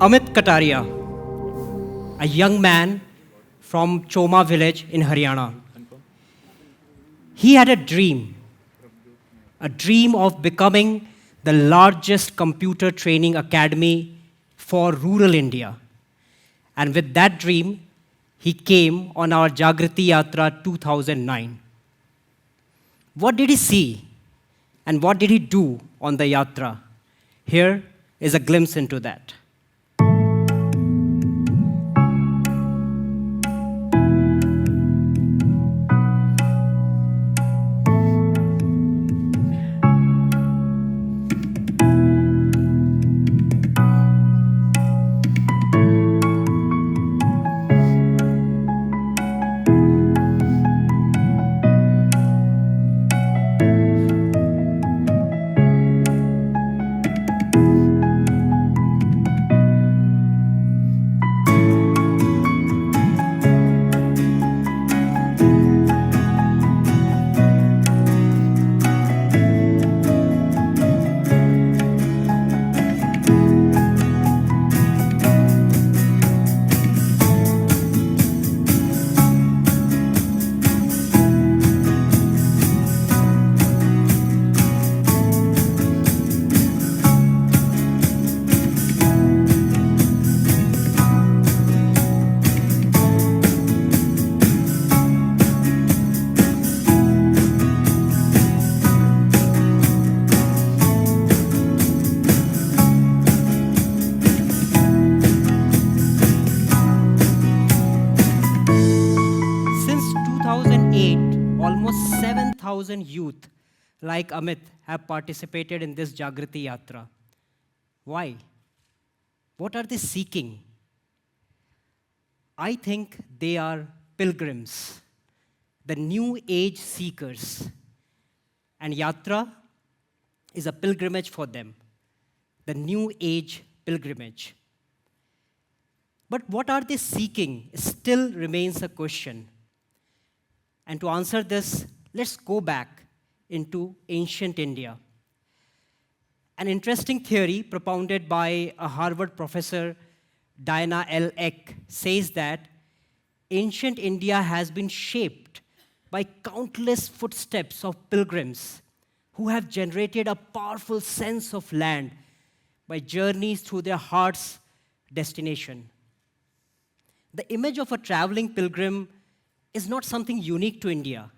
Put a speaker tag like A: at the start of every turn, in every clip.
A: Amit Kataria, a young man from Choma village in Haryana. He had a dream of becoming the largest computer training academy for rural India. And with that dream, he came on our Jagriti Yatra 2009. What did he see and what did he do on the Yatra? Here is a glimpse into that. Since 2008, almost 7,000 youth like Amit have participated in this Jagriti Yatra. Why? What are they seeking? I think they are pilgrims, the new age seekers. And Yatra is a pilgrimage for them, the new age pilgrimage. But what are they seeking still remains a question. And to answer this, let's go back into ancient India. An interesting theory propounded by a Harvard professor, Diana L. Eck, says that ancient India has been shaped by countless footsteps of pilgrims who have generated a powerful sense of land by journeys through their heart's destination. The image of a traveling pilgrim is not something unique to India,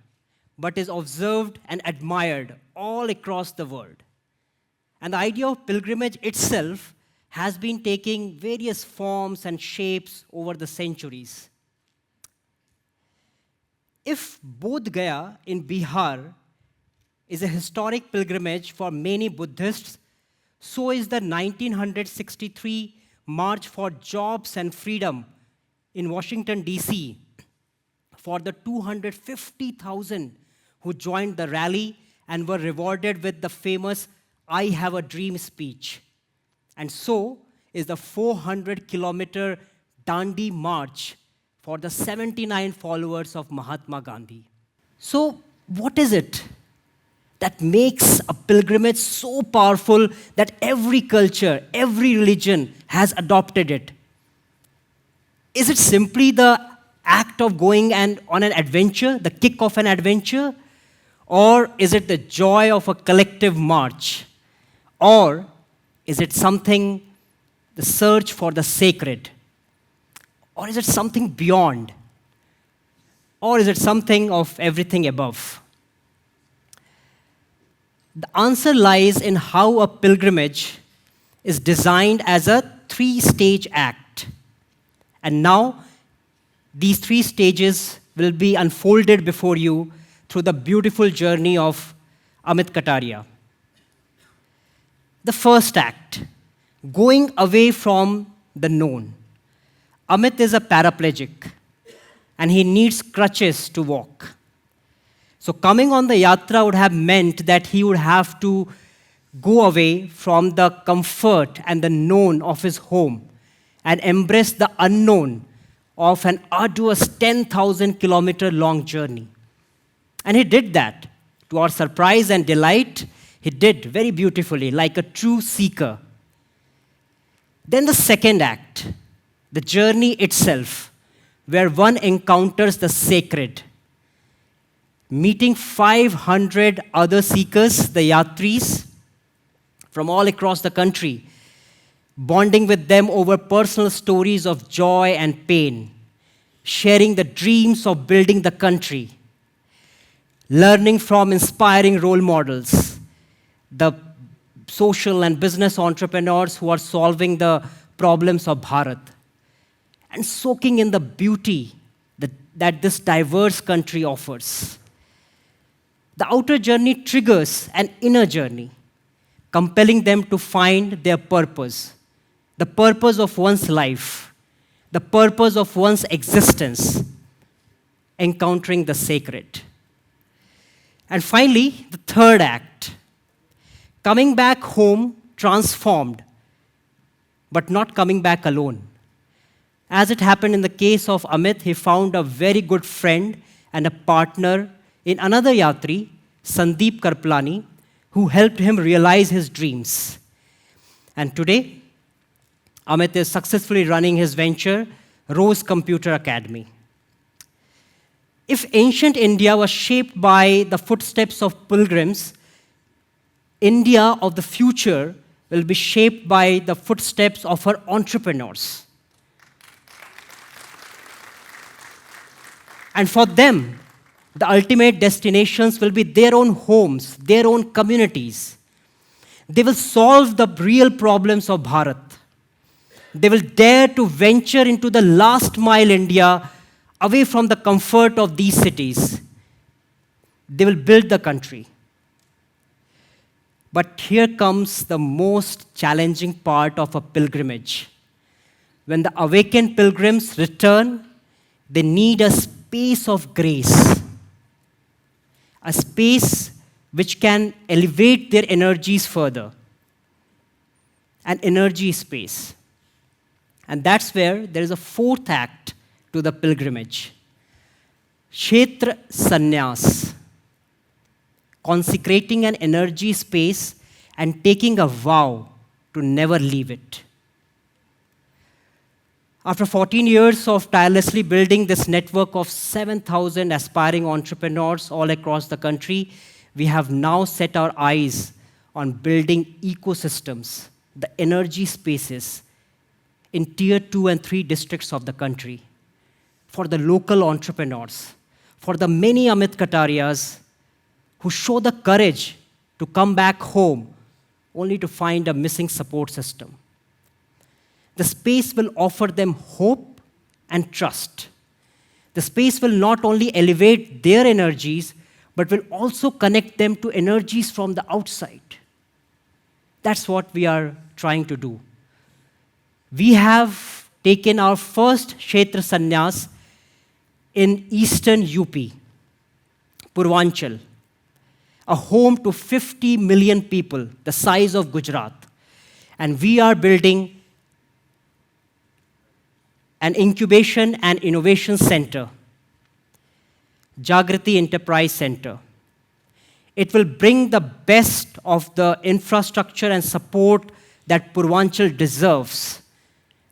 A: but is observed and admired all across the world. And the idea of pilgrimage itself has been taking various forms and shapes over the centuries. If Bodh Gaya in Bihar is a historic pilgrimage for many Buddhists, so is the 1963 March for Jobs and Freedom in Washington, D.C., for the 250,000 who joined the rally and were rewarded with the famous I Have a Dream speech. And so is the 400-kilometer Dandi March for the 79 followers of Mahatma Gandhi. So what is it that makes a pilgrimage so powerful that every culture, every religion has adopted it? Is it simply the act of going on an adventure, the kick of an adventure? Or is it the joy of a collective march? Or is it something, the search for the sacred? Or is it something beyond? Or is it something of everything above? The answer lies in how a pilgrimage is designed as a three-stage act. And now, these three stages will be unfolded before you through the beautiful journey of Amit Kataria. The first act, going away from the known. Amit is a paraplegic, and he needs crutches to walk. So coming on the yatra would have meant that he would have to go away from the comfort and the known of his home and embrace the unknown of an arduous 10,000-kilometer long journey. And he did that. To our surprise and delight, he did very beautifully, like a true seeker. Then the second act, the journey itself, where one encounters the sacred, meeting 500 other seekers, the yatris, from all across the country, bonding with them over personal stories of joy and pain, sharing the dreams of building the country, learning from inspiring role models, the social and business entrepreneurs who are solving the problems of Bharat, and soaking in the beauty that this diverse country offers. The outer journey triggers an inner journey, compelling them to find their purpose, the purpose of one's life, the purpose of one's existence, encountering the sacred. And finally, the third act, coming back home transformed, but not coming back alone. As it happened in the case of Amit, he found a very good friend and a partner in another yatri, Sandeep Karplani, who helped him realize his dreams. And today, Amit is successfully running his venture, Rose Computer Academy. If ancient India was shaped by the footsteps of pilgrims, India of the future will be shaped by the footsteps of her entrepreneurs. And for them, the ultimate destinations will be their own homes, their own communities. They will solve the real problems of Bharat. They will dare to venture into the last mile India, away from the comfort of these cities. They will build the country. But here comes the most challenging part of a pilgrimage. When the awakened pilgrims return, they need a space of grace, a space which can elevate their energies further, an energy space. And that's where there is a fourth act to the pilgrimage, Kshetra Sannyas, consecrating an energy space and taking a vow to never leave it. After 14 years of tirelessly building this network of 7,000 aspiring entrepreneurs all across the country, we have now set our eyes on building ecosystems, the energy spaces in tier 2 and 3 districts of the country, for the local entrepreneurs, for the many Amit Katarias who show the courage to come back home only to find a missing support system. The space will offer them hope and trust. The space will not only elevate their energies, but will also connect them to energies from the outside. That's what we are trying to do. We have taken our first Kshetra Sannyas in eastern UP, Purvanchal, a home to 50 million people, the size of Gujarat. And we are building an incubation and innovation center, Jagriti Enterprise Center. It will bring the best of the infrastructure and support that Purvanchal deserves,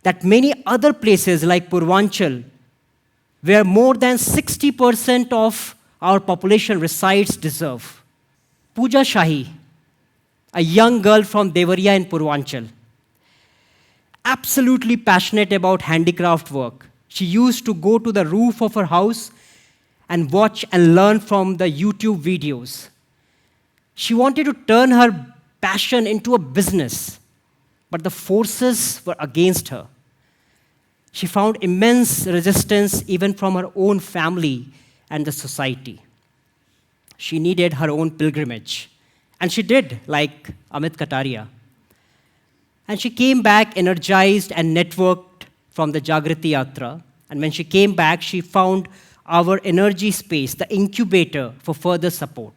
A: that many other places like Purvanchal, where more than 60% of our population resides, deserve. Pooja Shahi, a young girl from Devariya in Purvanchal, absolutely passionate about handicraft work. She used to go to the roof of her house and watch and learn from the YouTube videos. She wanted to turn her passion into a business, but the forces were against her. She found immense resistance even from her own family and the society. She needed her own pilgrimage. And she did, like Amit Kataria. And she came back energized and networked from the Jagriti Yatra. And when she came back, she found our energy space, the incubator, for further support.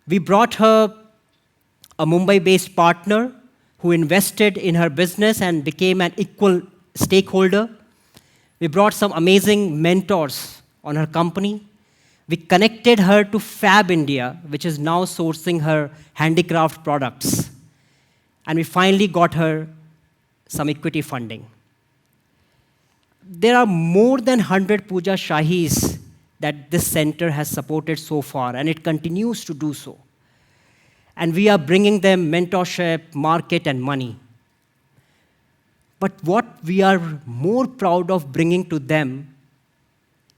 A: We brought her a Mumbai-based partner who invested in her business and became an equal stakeholder. We brought some amazing mentors on her company. We connected her to Fab India, which is now sourcing her handicraft products. And we finally got her some equity funding. There are more than 100 Puja Shahis that this center has supported so far, and it continues to do so. And we are bringing them mentorship, market, and money. But what we are more proud of bringing to them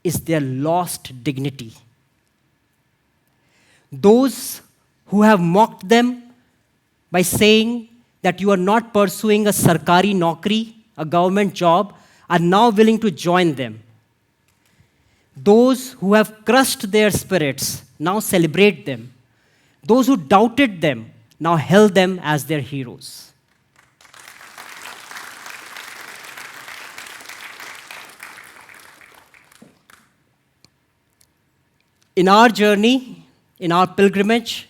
A: is their lost dignity. Those who have mocked them by saying that you are not pursuing a sarkari naukri, a government job, are now willing to join them. Those who have crushed their spirits now celebrate them. Those who doubted them now hail them as their heroes. In our journey, in our pilgrimage,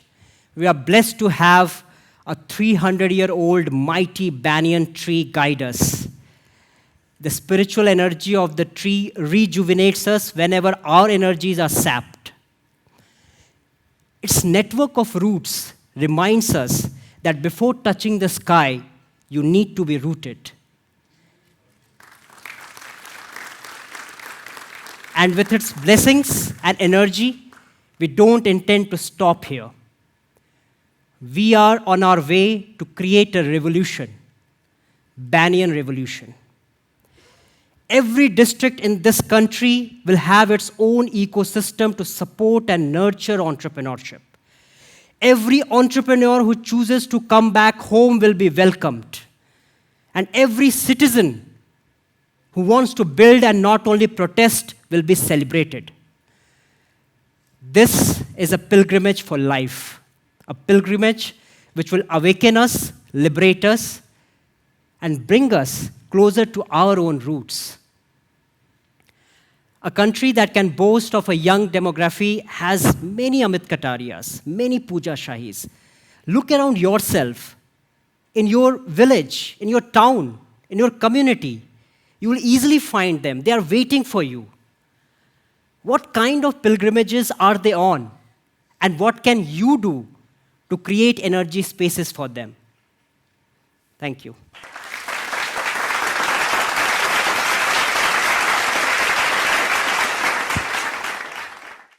A: we are blessed to have a 300-year-old mighty banyan tree guide us. The spiritual energy of the tree rejuvenates us whenever our energies are sapped. Its network of roots reminds us that before touching the sky, you need to be rooted. And with its blessings and energy, we don't intend to stop here. We are on our way to create a revolution, banyan revolution. Every district in this country will have its own ecosystem to support and nurture entrepreneurship. Every entrepreneur who chooses to come back home will be welcomed. And every citizen who wants to build and not only protest will be celebrated. This is a pilgrimage for life, a pilgrimage which will awaken us, liberate us, and bring us closer to our own roots. A country that can boast of a young demography has many Amit Katarias, many Puja Shahis. Look around yourself, in your village, in your town, in your community. You will easily find them. They are waiting for you. What kind of pilgrimages are they on? And what can you do to create energy spaces for them? Thank you.